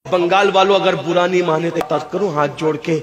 बंगाल वालों अगर बुरा नहीं माने तो तर्क करूं हाथ जोड़ के,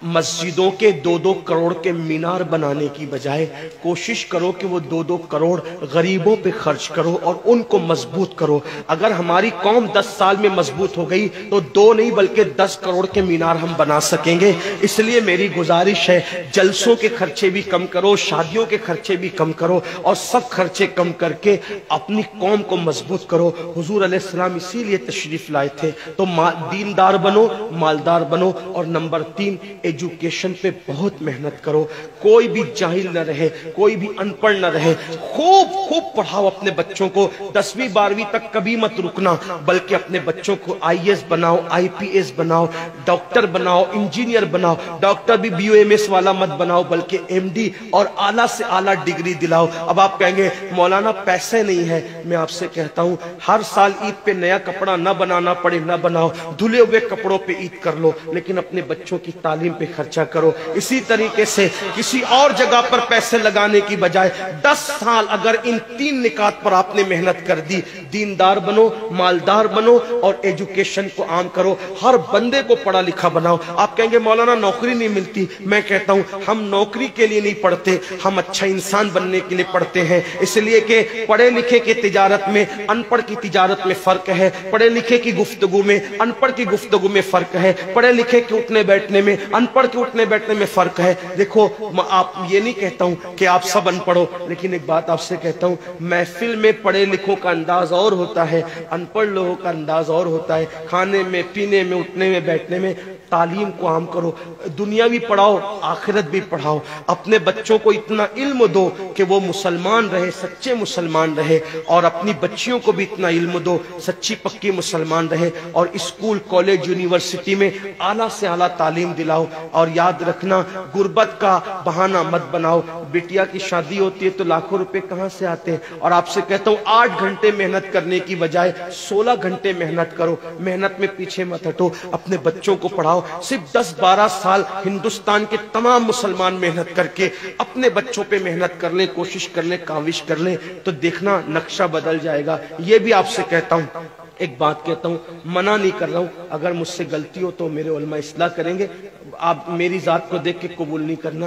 मस्जिदों के 2-2 करोड़ के मीनार बनाने की बजाय कोशिश करो कि वो 2-2 करोड़ गरीबों पे खर्च करो और उनको मजबूत करो। अगर हमारी कौम 10 साल में मजबूत हो गई तो 2 नहीं बल्कि 10 करोड़ के मीनार हम बना सकेंगे। इसलिए मेरी गुजारिश है, जलसों के खर्चे भी कम करो, शादियों के खर्चे भी कम करो और सब खर्चे कम करके अपनी कौम को मजबूत करो। हुजूर अलैहिस्सलाम इसीलिए तशरीफ लाए थे। तो दीनदार बनो, मालदार बनो और नंबर 3 एजुकेशन पे बहुत मेहनत करो। कोई भी जाहिल न रहे, कोई भी अनपढ़ न रहे। खूब खूब पढ़ाओ अपने बच्चों को। 10वीं 12वीं तक कभी मत रुकना, बल्कि अपने बच्चों को IAS बनाओ, IPS बनाओ, डॉक्टर बनाओ, इंजीनियर बनाओ। डॉक्टर भी BOMS वाला मत बनाओ, बल्कि MD और आला से आला डिग्री दिलाओ। अब आप कहेंगे मौलाना पैसे नहीं है। मैं आपसे कहता हूं, हर साल ईद पे नया कपड़ा न बनाना पड़े न बनाओ, धुले हुए कपड़ों पे ईद कर लो, लेकिन अपने बच्चों की तालीम पे खर्चा करो। इसी तरीके से किसी और जगह पर पैसे लगाने की बजाय 10 साल अगर इन 3 निकात पर आपने मेहनत कर दी, दीनदार बनो, मालदार बनो और एजुकेशन को आम करो। हर बंदे को पढ़ा लिखा बनाओ। आप कहेंगे मौलाना नौकरी नहीं मिलती। मैं कहता हूं, हम नौकरी के लिए नहीं पढ़ते, हम अच्छा इंसान बनने के लिए पढ़ते हैं। इसलिए कि पढ़े लिखे की तिजारत में अनपढ़ की तिजारत में फर्क है, पढ़े लिखे की गुफ्तगू में अनपढ़ की गुफ्तगू में फर्क है, पढ़े लिखे के उठने बैठने में अनपढ़ के उठने बैठने में फर्क है। देखो, आप ये नहीं कहता हूं कि आप सब अनपढ़ हो, लेकिन एक बात आपसे कहता हूं, महफिल में पढ़े लिखों का अंदाज और होता है, अनपढ़ लोगों का अंदाज और होता है। खाने में, पीने में, उठने में, बैठने में तालीम को आम करो। दुनिया भी पढ़ाओ, आखिरत भी पढ़ाओ। अपने बच्चों को इतना इल्म दो कि वो मुसलमान रहे, सच्चे मुसलमान रहे, और अपनी बच्चियों को भी इतना इल्म दो, सच्ची पक्की मुसलमान रहे। और स्कूल, कॉलेज, यूनिवर्सिटी में आला से आला तालीम दिलाओ। और याद रखना, गुर्बत का बहाना मत बनाओ। बिटिया की शादी होती है तो लाखों रुपए कहां से आते हैं। और आपसे कहता हूं, 8 घंटे मेहनत करने की बजाय 16 घंटे मेहनत करो। मेहनत में पीछे मत हटो, अपने बच्चों को पढ़ाओ। सिर्फ 10-12 साल हिंदुस्तान के तमाम मुसलमान मेहनत करके अपने बच्चों पे मेहनत कर लें, कोशिश कर लें, काविश कर लें, तो देखना नक्शा बदल जाएगा। ये भी आपसे कहता हूं, एक बात कहता हूं, मना नहीं कर रहा हूं, अगर मुझसे गलती हो तो मेरे उलमा इस्लाह करेंगे। आप मेरी जात को देख के कबूल नहीं करना।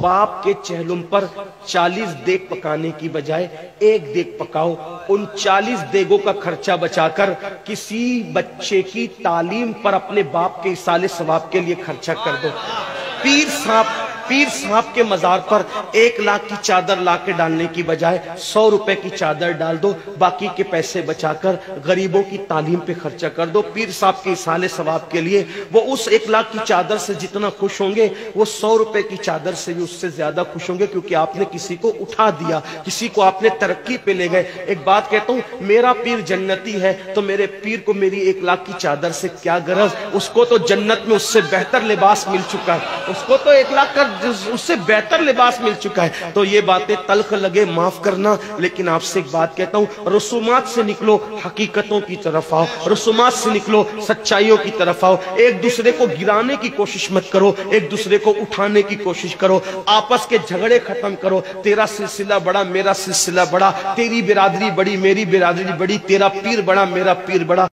बाप के चेहलुम पर 40 देग पकाने की बजाय 1 देग पकाओ। उन 40 देगों का खर्चा बचाकर किसी बच्चे की तालीम पर अपने बाप के इसाले सवाब के लिए खर्चा कर दो। पीर साहब के मजार पर 1 लाख की चादर ला के डालने की बजाय 100 रुपए की चादर डाल दो। बाकी के पैसे बचाकर गरीबों की तालीम पे खर्चा कर दो। पीर साहब के इसाले सवाब के लिए वो उस 1 लाख की चादर से जितना खुश होंगे, वो 100 रुपए की चादर से भी उससे ज्यादा खुश होंगे, क्योंकि आपने किसी को उठा दिया, किसी को आपने तरक्की पे ले गए। एक बात कहता हूं, मेरा पीर जन्नती है तो मेरे पीर को मेरी 1 लाख की चादर से क्या गरज। उसको तो जन्नत में उससे बेहतर लिबास मिल चुका है, उसको तो 1 लाख का उससे बेहतर लिबास मिल चुका है। तो ये बातें तल्ख लगे, माफ करना, लेकिन आपसे एक बात कहता हूं, रसूमात से निकलो, हकीकतों की तरफ आओ। रसूमात से निकलो, सच्चाइयों की तरफ आओ। एक दूसरे को गिराने की कोशिश मत करो, एक दूसरे को उठाने की कोशिश करो। आपस के झगड़े खत्म करो। तेरा सिलसिला बड़ा, मेरा सिलसिला बड़ा, तेरी बिरादरी बड़ी, मेरी बिरादरी बड़ी, तेरा पीर बड़ा, मेरा पीर बड़ा।